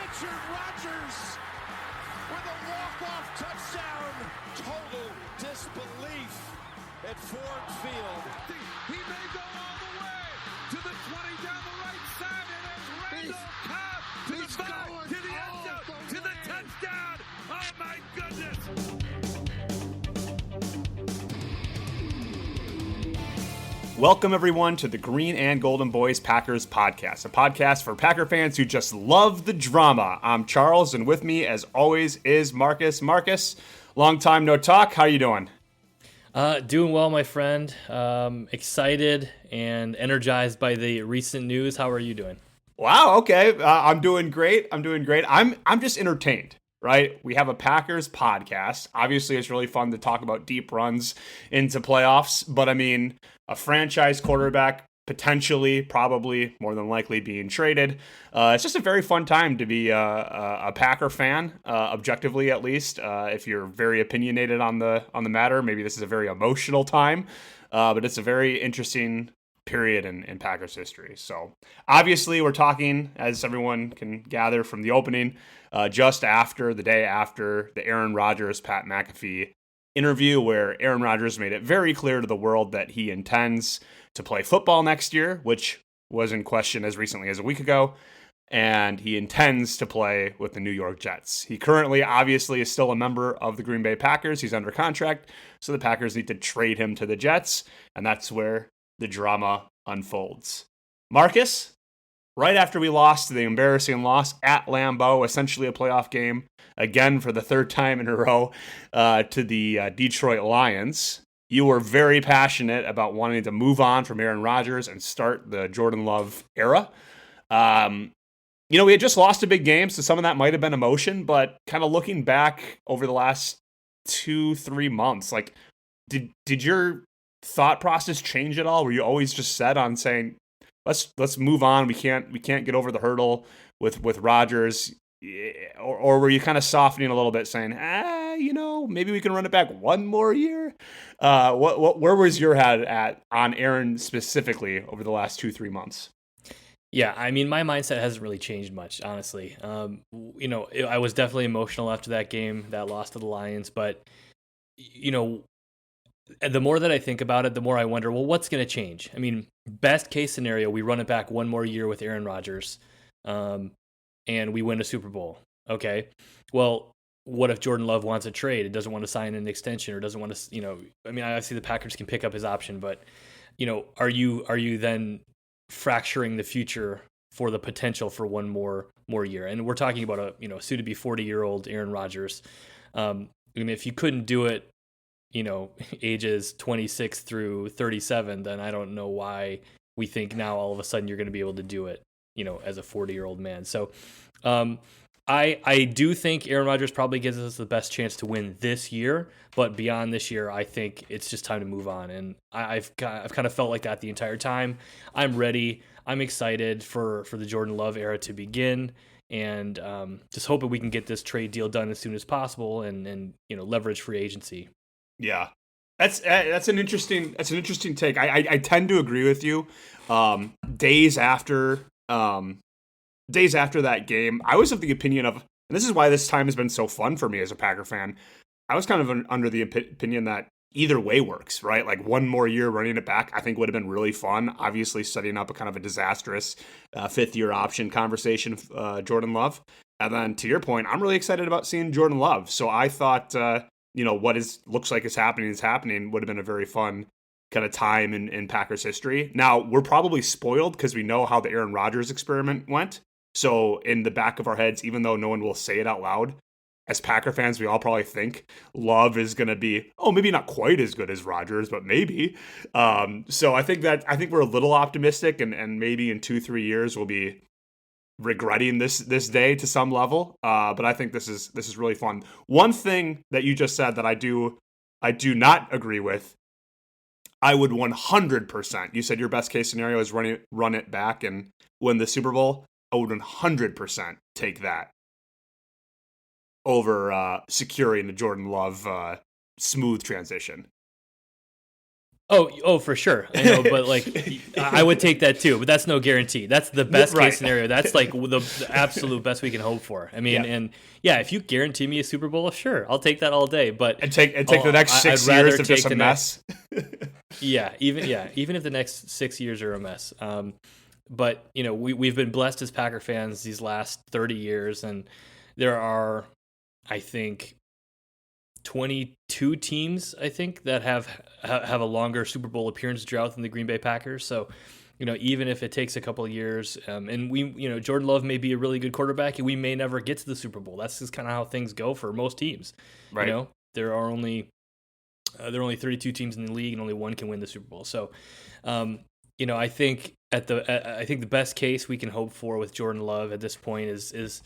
Richard Rodgers with a walk-off touchdown. Total disbelief at Ford Field. He may go all the way to the 20 down the right side, and there's Randall Cobb to the 5, to the end zone, to the touchdown. Oh my goodness. Welcome, everyone, to the Green and Golden Boys Packers podcast, a podcast for Packer fans who just love the drama. I'm Charles, and with me, as always, is Marcus. Marcus, long time no talk. How you doing? Doing well, my friend. Excited and energized by the recent news. How are you doing? Wow, okay. I'm doing great. I'm just entertained, right? We have a Packers podcast. Obviously, it's really fun to talk about deep runs into playoffs, but I mean, a franchise quarterback potentially, probably, more than likely being traded. It's just a very fun time to be a Packer fan, objectively at least. If you're very opinionated on the matter, maybe this is a very emotional time, but it's a very interesting period in Packers history. So obviously we're talking, as everyone can gather from the opening, just after the day after the Aaron Rodgers, Pat McAfee interview, where Aaron Rodgers made it very clear to the world that he intends to play football next year, which was in question as recently as a week ago, and he intends to play with the New York Jets. He currently obviously is still a member of the Green Bay Packers. He's under contract, so the Packers need to trade him to the Jets, and that's where the drama unfolds. Marcus, right after we lost the embarrassing loss at Lambeau, essentially a playoff game, again for the third time in a row, to the Detroit Lions, you were very passionate about wanting to move on from Aaron Rodgers and start the Jordan Love era. We had just lost a big game, so some of that might have been emotion, but kind of looking back over the last 2-3 months, like, did your thought process change at all? Were you always just set on saying, let's move on, we can't get over the hurdle with Rodgers, or were you kind of softening a little bit, saying, maybe we can run it back one more year? Where was your head at on Aaron specifically over the last 2-3 months? Yeah, I mean, my mindset hasn't really changed much, honestly. I was definitely emotional after that game, that loss to the Lions, but the more that I think about it, the more I wonder, well, what's going to change? I mean, best case scenario, we run it back one more year with Aaron Rodgers, and we win a Super Bowl. Okay. Well, what if Jordan Love wants a trade? It doesn't want to sign an extension, or doesn't want to, obviously the Packers can pick up his option, but, are you then fracturing the future for the potential for one more year? And we're talking about a soon to be 40-year-old Aaron Rodgers. If you couldn't do it, ages 26 through 37, then I don't know why we think now all of a sudden you're going to be able to do it, as a 40-year-old man. So I do think Aaron Rodgers probably gives us the best chance to win this year, but beyond this year, I think it's just time to move on. And I've kind of felt like that the entire time. I'm ready. I'm excited for the Jordan Love era to begin, and just hoping we can get this trade deal done as soon as possible and leverage free agency. Yeah, that's an interesting take. I tend to agree with you. Days after that game, I was of the opinion of, and this is why this time has been so fun for me as a Packer fan, I was kind of under the opinion that either way works, right? Like one more year running it back, I think would have been really fun. Obviously, setting up a kind of a disastrous fifth-year option conversation, Jordan Love. And then to your point, I'm really excited about seeing Jordan Love. So I thought, what looks like is happening would have been a very fun kind of time in Packers history. Now, we're probably spoiled because we know how the Aaron Rodgers experiment went. So in the back of our heads, even though no one will say it out loud, as Packer fans, we all probably think Love is going to be, maybe not quite as good as Rodgers, but maybe. So I think we're a little optimistic, and maybe in 2-3 years we'll be regretting this day to some level. But I think this is really fun. One thing that you just said that I do not agree with, I would 100%. You said your best case scenario is run it back and win the Super Bowl. I would 100% take that over securing the Jordan Love smooth transition. Oh, for sure. I know, but like, I would take that too. But that's no guarantee. That's the best Right. case scenario. That's like the absolute best we can hope for. I mean, Yeah. and yeah, if you guarantee me a Super Bowl, sure, I'll take that all day. But And take the next 6 I'd rather years of just take a the mess. even if the next 6 years are a mess. But we've been blessed as Packer fans these last 30 years, and there are, I think, 22 teams, I think, that have a longer Super Bowl appearance drought than the Green Bay Packers. So, even if it takes a couple of years, and Jordan Love may be a really good quarterback, and we may never get to the Super Bowl. That's just kind of how things go for most teams. Right. There are only 32 teams in the league, and only one can win the Super Bowl. So, I think I think the best case we can hope for with Jordan Love at this point is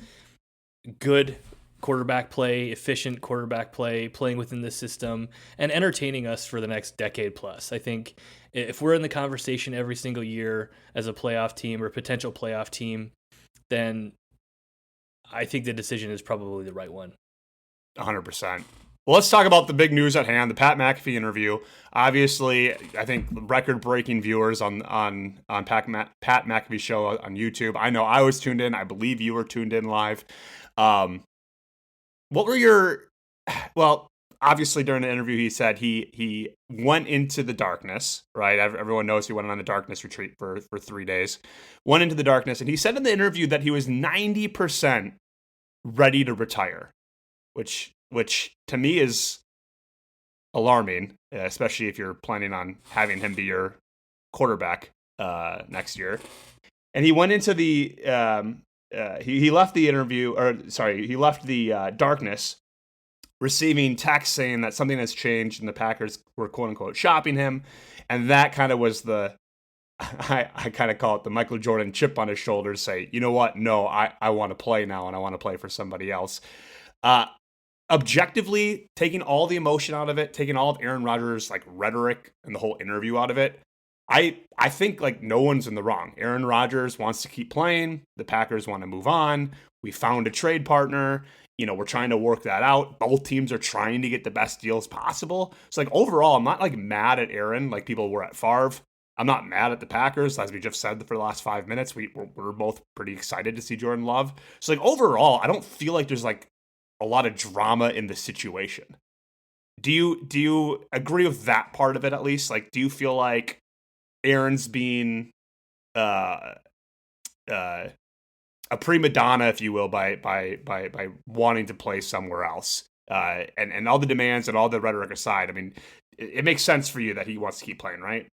good quarterback play, efficient quarterback play, playing within the system, and entertaining us for the next decade plus. I think if we're in the conversation every single year as a playoff team or potential playoff team, then I think the decision is probably the right one. 100%. Well, let's talk about the big news at hand, the Pat McAfee interview. Obviously, I think record-breaking viewers on Pat McAfee Show on YouTube. I know I was tuned in. I believe you were tuned in live. What were your... Well, obviously during the interview, he said he went into the darkness, right? Everyone knows he went on a darkness retreat for 3 days. Went into the darkness, and he said in the interview that he was 90% ready to retire, which to me is alarming, especially if you're planning on having him be your quarterback next year. And he went into the he left the interview, he left the darkness, receiving texts saying that something has changed and the Packers were quote unquote shopping him, and that kind of was the I kind of call it the Michael Jordan chip on his shoulder, say, you know what? No, I want to play now, and I want to play for somebody else. Objectively, taking all the emotion out of it, taking all of Aaron Rodgers' like rhetoric and the whole interview out of it, I think like no one's in the wrong. Aaron Rodgers wants to keep playing. The Packers want to move on. We found a trade partner. We're trying to work that out. Both teams are trying to get the best deals possible. So like overall, I'm not like mad at Aaron like people were at Favre. I'm not mad at the Packers, as we just said for the last 5 minutes. We're both pretty excited to see Jordan Love. So like overall, I don't feel like there's like a lot of drama in the situation. Do you agree with that part of it at least? Like, do you feel like Aaron's being a prima donna, if you will, by wanting to play somewhere else, and all the demands and all the rhetoric aside? I mean, it makes sense for you that he wants to keep playing, right?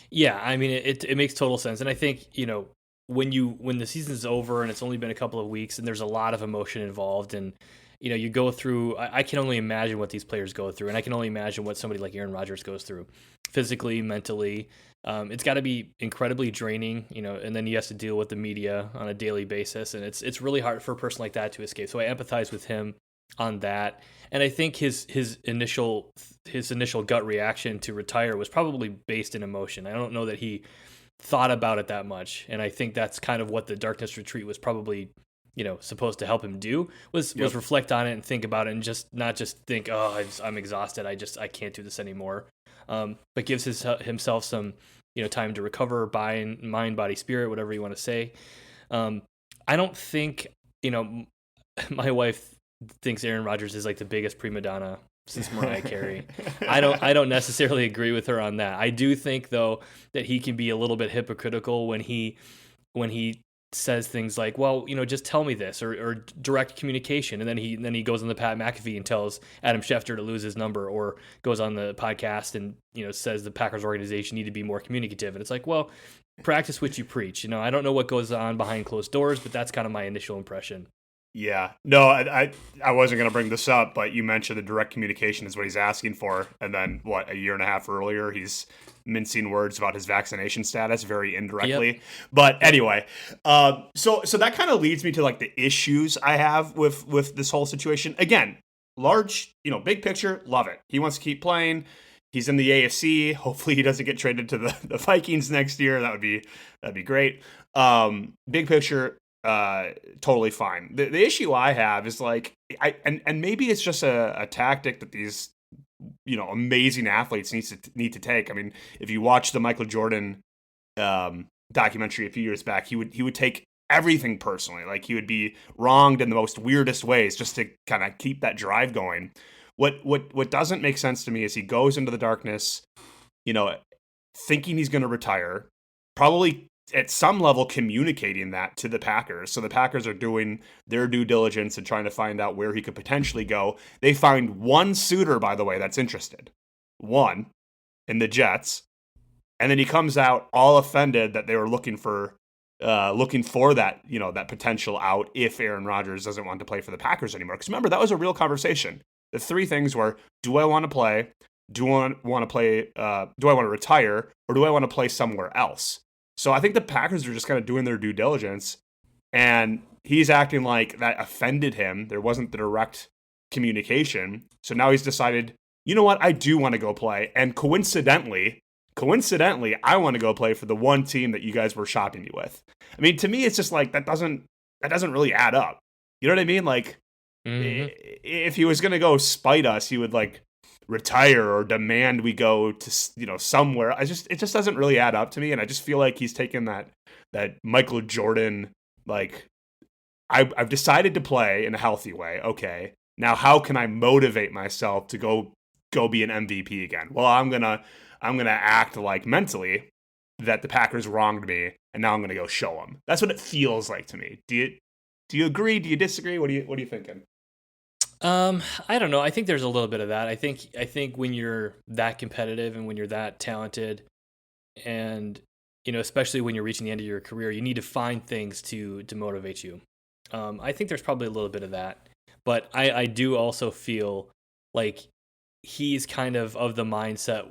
Yeah, I mean, it makes total sense, and I think when the season's over and it's only been a couple of weeks and there's a lot of emotion involved, and you go through, I can only imagine what these players go through, and I can only imagine what somebody like Aaron Rodgers goes through physically, mentally. It's got to be incredibly draining, and then he has to deal with the media on a daily basis, and it's really hard for a person like that to escape. So I empathize with him on that, and I think his initial gut reaction to retire was probably based in emotion. I don't know that he thought about it that much, and I think that's kind of what the darkness retreat was probably supposed to help him do, was reflect on it and think about it, and not just think, oh, I'm exhausted, I can't do this anymore, but gives himself some time to recover, mind, body, spirit, whatever you want to say. I don't think my wife thinks Aaron Rodgers is like the biggest prima donna since Mariah Carey. I don't necessarily agree with her on that. I do think though that he can be a little bit hypocritical when he says things like, well, just tell me this, or direct communication, and then he goes on the Pat McAfee and tells Adam Schefter to lose his number, or goes on the podcast and says the Packers organization need to be more communicative, and it's like, well, practice what you preach. I don't know what goes on behind closed doors, but that's kind of my initial impression. Yeah, no, I wasn't going to bring this up, but you mentioned the direct communication is what he's asking for. And then a year and a half earlier, he's mincing words about his vaccination status very indirectly. Yep. But anyway, so that kind of leads me to like the issues I have with this whole situation. Again, large, big picture, love it. He wants to keep playing. He's in the AFC. Hopefully he doesn't get traded to the Vikings next year. That'd be great. Big picture, totally fine. The issue I have is like, and maybe it's just a tactic that these amazing athletes need to take. I mean, if you watch the Michael Jordan documentary a few years back, he would take everything personally. Like, he would be wronged in the most weirdest ways just to kind of keep that drive going. What doesn't make sense to me is he goes into the darkness, thinking he's going to retire, probably at some level communicating that to the Packers. So the Packers are doing their due diligence and trying to find out where he could potentially go. They find one suitor, by the way, that's interested. One, in the Jets. And then he comes out all offended that they were looking for that, that potential out if Aaron Rodgers doesn't want to play for the Packers anymore. Because remember, that was a real conversation. The three things were, do I want to play? Do I want to play? Do I want to retire? Or do I want to play somewhere else? So I think the Packers are just kind of doing their due diligence, and he's acting like that offended him. There wasn't the direct communication. So now he's decided, you know what? I do want to go play. And coincidentally, I want to go play for the one team that you guys were shopping me with. I mean, to me, it's just like, that doesn't really add up. You know what I mean? Like, if he was going to go spite us, he would like retire or demand we go to, somewhere. It just doesn't really add up to me. And I just feel like he's taken that Michael Jordan, like, I've decided to play in a healthy way. Okay. Now how can I motivate myself to go be an MVP again? Well, I'm going to act like mentally that the Packers wronged me, and now I'm going to go show them. That's what it feels like to me. Do you agree? Do you disagree? What are you thinking? I don't know. I think there's a little bit of that. I think when you're that competitive and when you're that talented, and especially when you're reaching the end of your career, you need to find things to motivate you. I think there's probably a little bit of that, but I do also feel like he's kind of the mindset,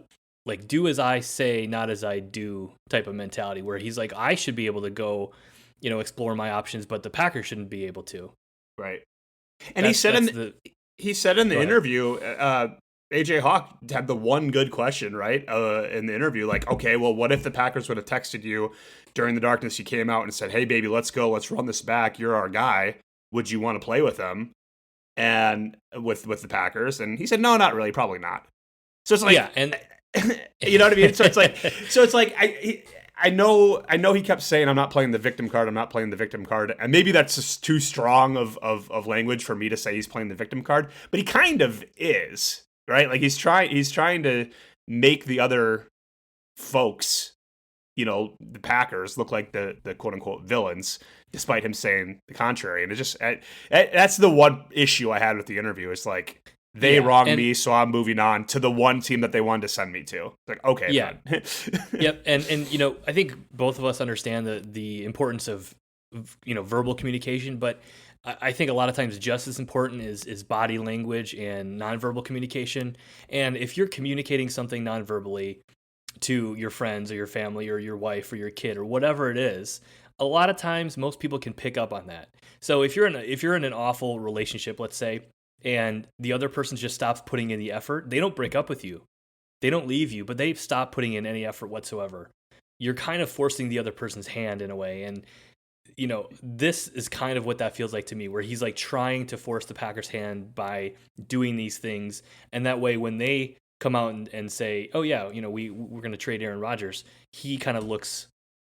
like, do as I say, not as I do type of mentality, where he's like, I should be able to go, explore my options, but the Packers shouldn't be able to. Right. And he said in the interview, AJ Hawk had the one good question, right? In the interview, like, okay, well, what if the Packers would have texted you during the darkness? You came out and said, hey, baby, let's go. Let's run this back. You're our guy. Would you want to play with them? And with the Packers? And he said, no, not really. Probably not. So it's like, yeah, and you know what I mean? So it's like, I know he kept saying, I'm not playing the victim card. I'm not playing the victim card. And maybe that's just too strong of language for me to say he's playing the victim card, but he kind of is, right? Like, he's trying to make the other folks, the Packers, look like the quote unquote villains, despite him saying the contrary. And it just, that's the one issue I had with the interview. It's like, they wronged me, so I'm moving on to the one team that they wanted to send me to. It's like, okay, yeah, yep. And I think both of us understand the importance of verbal communication, but I think a lot of times just as important is body language and nonverbal communication. And if you're communicating something nonverbally to your friends or your family or your wife or your kid or whatever it is, a lot of times most people can pick up on that. So if you're in an awful relationship, let's say, and the other person just stops putting in the effort, they don't break up with you. They don't leave you, but they've stopped putting in any effort whatsoever. You're kind of forcing the other person's hand in a way. And, this is kind of what that feels like to me, where he's like trying to force the Packers' hand by doing these things. And that way, when they come out and say, oh yeah, we're going to trade Aaron Rodgers, he kind of looks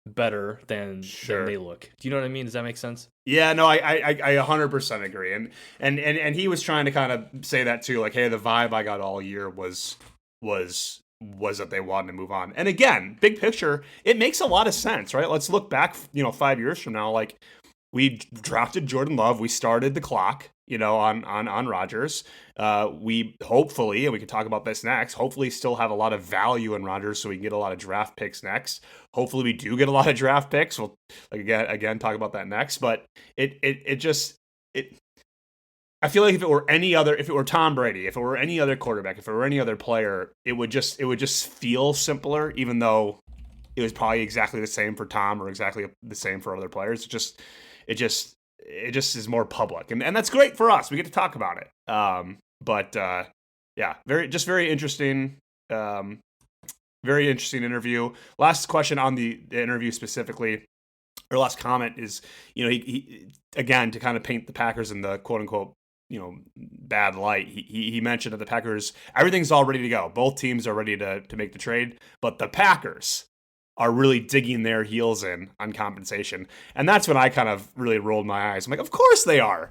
better than they look. Do you know what I mean? Does that make sense? Yeah, no, I 100% agree. And he was trying to kind of say that too, like, hey, the vibe I got all year was that they wanted to move on. And again, big picture, it makes a lot of sense, right? Let's look back, 5 years from now, like, we drafted Jordan Love, we started the clock, on Rodgers. We hopefully, and we can talk about this next, hopefully still have a lot of value in Rodgers so we can get a lot of draft picks next. Hopefully we do get a lot of draft picks. We'll again talk about that next. But I feel like if it were Tom Brady, if it were any other quarterback, if it were any other player, it would just feel simpler, even though it was probably exactly the same for Tom or exactly the same for other players. It just is more public, and that's great for us. We get to talk about it. Very interesting. Very interesting interview. Last question on the interview specifically, or last comment is, he again, to kind of paint the Packers in the quote unquote bad light. He mentioned that the Packers, everything's all ready to go. Both teams are ready to make the trade, but the Packers are really digging their heels in on compensation. And that's when I kind of really rolled my eyes. I'm like, of course they are.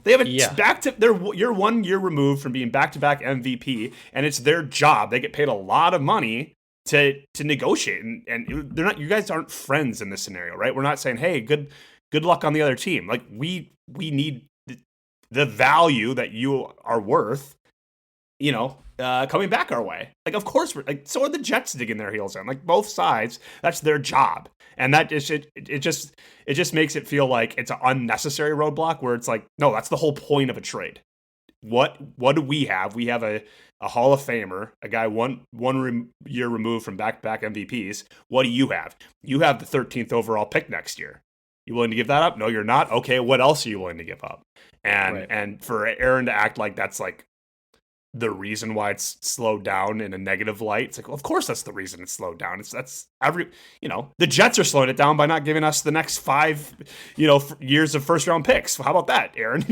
They have you're 1 year removed from being back-to-back MVP, and it's their job. They get paid a lot of money to negotiate, and they're not. You guys aren't friends in this scenario, right? We're not saying, hey, good luck on the other team. Like we need the value that you are worth, coming back our way. Like, of course, so are the Jets digging their heels in. Like, both sides, that's their job. And that it just makes it feel like it's an unnecessary roadblock where it's like, no, that's the whole point of a trade. What do we have? We have a Hall of Famer, a guy one year removed from back-to-back MVPs. What do you have? You have the 13th overall pick next year. You willing to give that up? No, you're not. Okay, what else are you willing to give up? And for Aaron to act like that's like the reason why it's slowed down in a negative light, it's like, well, of course that's the reason it's slowed down. The Jets are slowing it down by not giving us the next 5 years of first round picks. How about that, Aaron?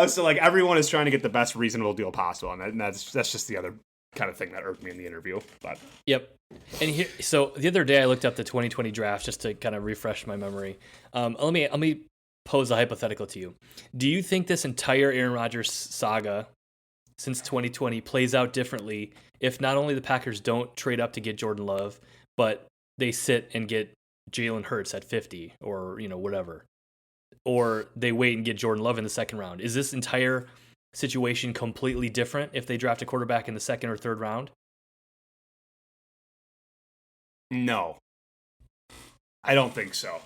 So like everyone is trying to get the best reasonable deal possible, and that's just the other kind of thing that irked me in the interview. But yep. And so the other day I looked up the 2020 draft just to kind of refresh my memory. Let me pose a hypothetical to you. Do you think this entire Aaron Rodgers saga since 2020 plays out differently if not only the Packers don't trade up to get Jordan Love, but they sit and get Jalen Hurts at 50 or whatever, or they wait and get Jordan Love in the second round? Is this entire situation completely different if they draft a quarterback in the second or third round? No, I don't think so.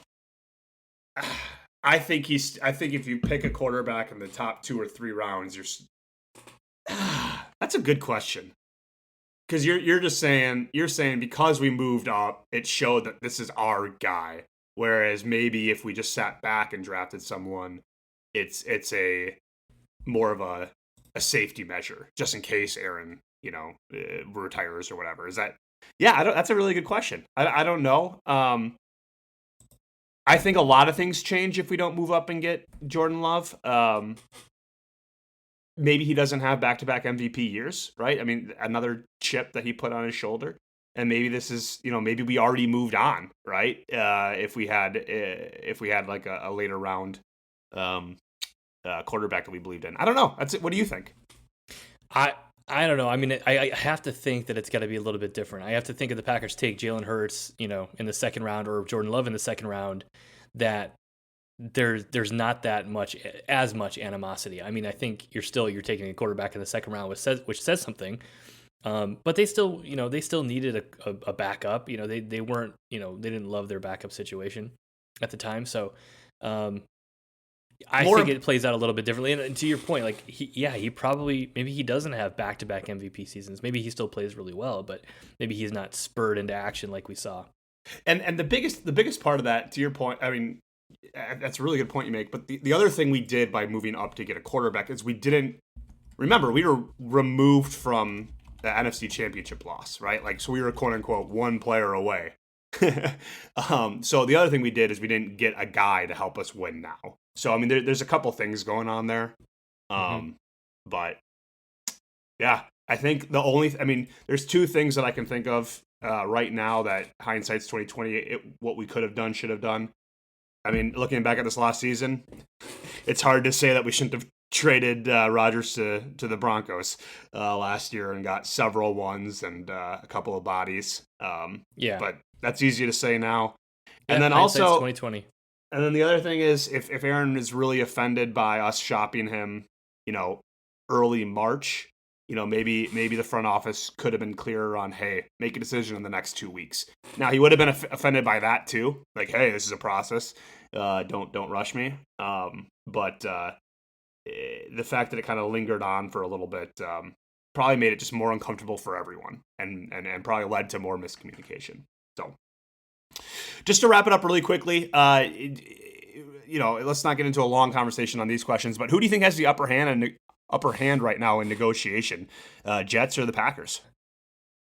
I think if you pick a quarterback in the top 2 or 3 rounds, that's a good question. Because you're saying because we moved up, it showed that this is our guy. Whereas maybe if we just sat back and drafted someone, it's a more of a safety measure just in case Aaron retires or whatever. Is that? Yeah, that's a really good question. I don't know. I think a lot of things change if we don't move up and get Jordan Love. Maybe he doesn't have back-to-back MVP years, right? I mean, another chip that he put on his shoulder. And maybe this is, maybe we already moved on, right? If we had like a later round quarterback that we believed in. I don't know. That's it. What do you think? I don't know. I mean, I have to think that it's got to be a little bit different. I have to think if the Packers take Jalen Hurts, in the second round, or Jordan Love in the second round, that there's not as much animosity. I mean, I think you're taking a quarterback in the second round, which says something. But they still needed a backup. They weren't, they didn't love their backup situation at the time. So I think it plays out a little bit differently. And to your point, like he probably, maybe he doesn't have back-to-back MVP seasons. Maybe he still plays really well, but maybe he's not spurred into action like we saw. And the biggest part of that, to your point, I mean, that's a really good point you make. But the other thing we did by moving up to get a quarterback is we were removed from the NFC Championship loss, right? Like, so we were quote unquote one player away. So the other thing we did is we didn't get a guy to help us win now. So, I mean, there's a couple things going on there. But yeah, I think there's 2 things that I can think of right now that hindsight's 2020, what we could have done, should have done. I mean, looking back at this last season, it's hard to say that we shouldn't have traded Rodgers to the Broncos last year and got several ones and a couple of bodies. But that's easy to say now. And then also 2020. And then the other thing is if Aaron is really offended by us shopping him, early March, maybe the front office could have been clearer on, hey, make a decision in the next 2 weeks. Now, he would have been offended by that too. Like, hey, this is a process. Don't rush me. But the fact that it kind of lingered on for a little bit probably made it just more uncomfortable for everyone and probably led to more miscommunication. So just to wrap it up really quickly, let's not get into a long conversation on these questions, but who do you think has the upper hand right now in negotiation, Jets or the Packers?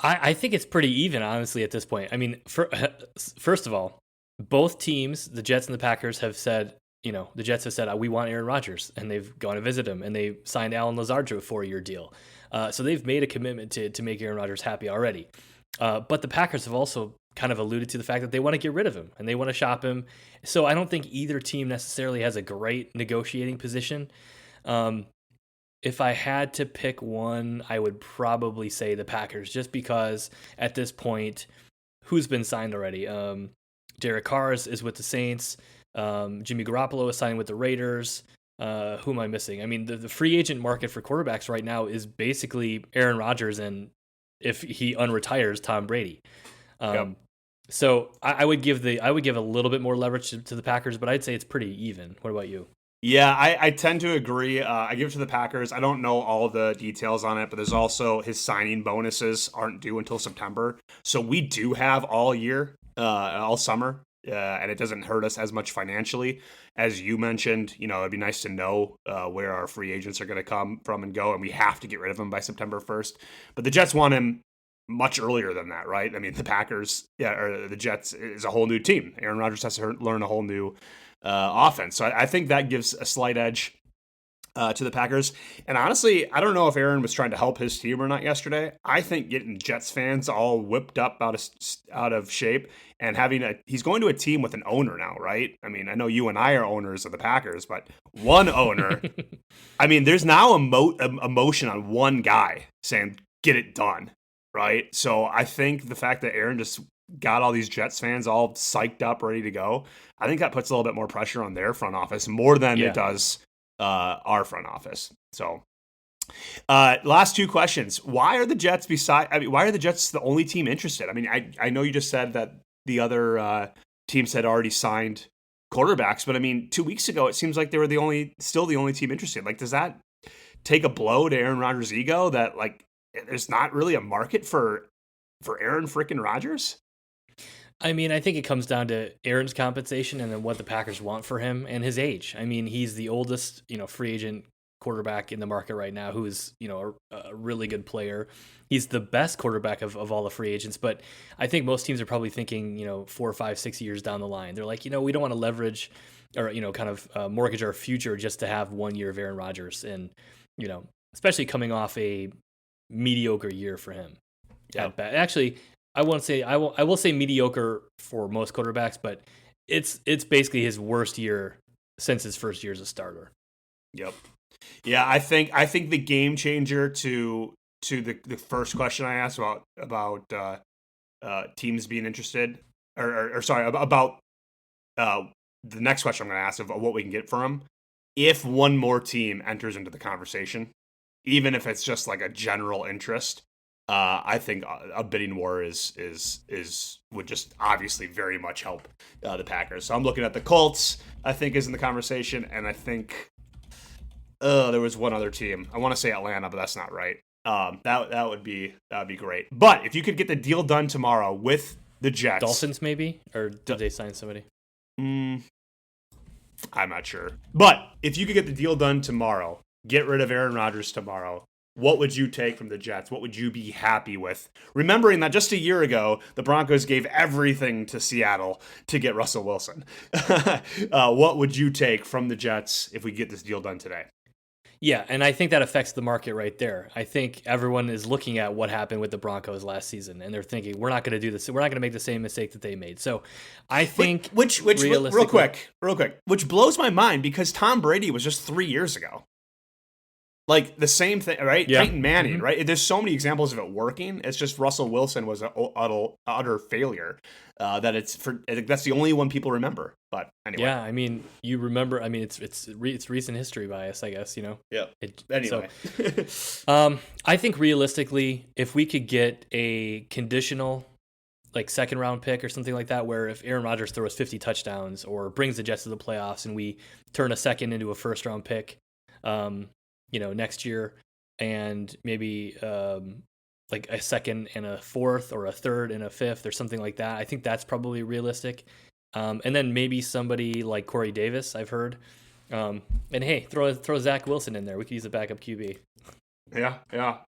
I think it's pretty even, honestly, at this point. I mean, first of all, both teams, the Jets and the Packers, have said the Jets have said, we want Aaron Rodgers, and they've gone to visit him, and they signed Alan Lazard to a 4-year deal. So they've made a commitment to make Aaron Rodgers happy already. But the Packers have also kind of alluded to the fact that they want to get rid of him and they want to shop him. So I don't think either team necessarily has a great negotiating position. If I had to pick one, I would probably say the Packers, just because at this point, who's been signed already? Derek Carr is with the Saints. Jimmy Garoppolo is signing with the Raiders. Who am I missing? I mean, the free agent market for quarterbacks right now is basically Aaron Rodgers, and if he unretires, Tom Brady. Yep. So I would give a little bit more leverage to the Packers, but I'd say it's pretty even. What about you? Yeah, I tend to agree. I give it to the Packers. I don't know all the details on it, but there's also his signing bonuses aren't due until September. So we do have all year, all summer, and it doesn't hurt us as much financially. As you mentioned, it'd be nice to know where our free agents are going to come from and go, and we have to get rid of them by September 1st. But the Jets want him much earlier than that, right? I mean, the Packers, or the Jets is a whole new team. Aaron Rodgers has to learn a whole new offense. So I think that gives a slight edge to the Packers. And honestly, I don't know if Aaron was trying to help his team or not yesterday. I think getting Jets fans all whipped up out of shape and he's going to a team with an owner now, right? I mean, I know you and I are owners of the Packers, but one owner, I mean, there's now emotion on one guy saying, get it done. Right. So I think the fact that Aaron just got all these Jets fans all psyched up, ready to go, I think that puts a little bit more pressure on their front office more than it does our front office. So last two questions. Why are the Jets why are the Jets the only team interested? I mean, I know you just said that the other teams had already signed quarterbacks, but I mean, 2 weeks ago, it seems like they were still the only team interested. Like, does that take a blow to Aaron Rodgers' ego that, like, there's not really a market for Aaron freaking Rodgers? I mean, I think it comes down to Aaron's compensation and then what the Packers want for him and his age. I mean, he's the oldest, free agent quarterback in the market right now who is, a really good player. He's the best quarterback of all the free agents, but I think most teams are probably thinking, 4, 5, 6 years down the line. They're like, we don't want to leverage or, kind of mortgage our future just to have 1 year of Aaron Rodgers. And, especially coming off a mediocre year for him. Yeah. Actually, I will say mediocre for most quarterbacks, but it's basically his worst year since his first year as a starter. Yep. Yeah, I think the game changer to the first question I asked about teams being interested, or sorry, about the next question I'm going to ask of what we can get for him. If one more team enters into the conversation, even if it's just like a general interest, I think a bidding war would just obviously very much help the Packers. So I'm looking at the Colts, I think, is in the conversation, and I think there was one other team. I want to say Atlanta, but that's not right. That would be great. But if you could get the deal done tomorrow with the Jets, Dolphins maybe, or did they sign somebody? I'm not sure. But if you could get the deal done tomorrow, get rid of Aaron Rodgers tomorrow, what would you take from the Jets? What would you be happy with? Remembering that just a year ago, the Broncos gave everything to Seattle to get Russell Wilson. What would you take from the Jets if we get this deal done today? Yeah, and I think that affects the market right there. I think everyone is looking at what happened with the Broncos last season, and they're thinking, we're not going to do this. We're not going to make the same mistake that they made. So I think which real quick, which blows my mind because Tom Brady was just 3 years ago. Like the same thing, right? Yeah. Peyton Manning, right? There's so many examples of it working. It's just Russell Wilson was an utter failure. That's the only one people remember. But anyway, yeah, I mean, you remember. I mean, it's recent history bias, I guess. Yeah. Anyway, I think realistically, if we could get a conditional, like second round pick or something like that, where if Aaron Rodgers throws 50 touchdowns or brings the Jets to the playoffs, and we turn a second into a first round pick, next year, and maybe like a second and a fourth, or a third and a fifth, or something like that. I think that's probably realistic. And then maybe somebody like Corey Davis, I've heard. And hey, throw Zach Wilson in there. We could use a backup QB. Yeah.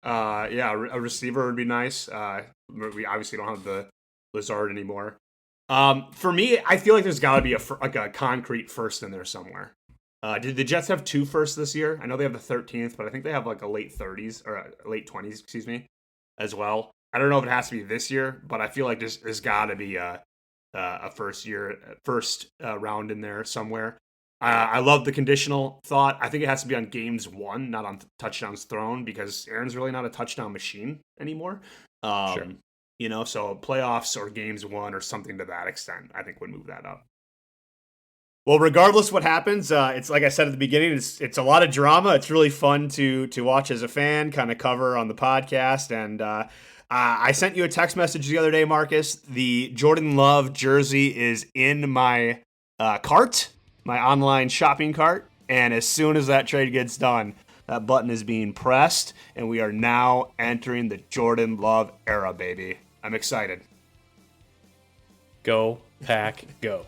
A receiver would be nice. We obviously don't have the Lazard anymore. For me, I feel like there's got to be a concrete first in there somewhere. Did the Jets have 2 firsts this year? I know they have the 13th, but I think they have like a late 30s or a late 20s, excuse me, as well. I don't know if it has to be this year, but I feel like there's got to be a first round in there somewhere. I love the conditional thought. I think it has to be on games won, not on touchdowns thrown, because Aaron's really not a touchdown machine anymore. Sure. So playoffs or games won or something to that extent, I think would move that up. Well, regardless what happens, it's like I said at the beginning, it's a lot of drama. It's really fun to watch as a fan, kind of cover on the podcast. And I sent you a text message the other day, Marcus. The Jordan Love jersey is in my cart, my online shopping cart. And as soon as that trade gets done, that button is being pressed, and we are now entering the Jordan Love era, baby. I'm excited. Go, Pack, go.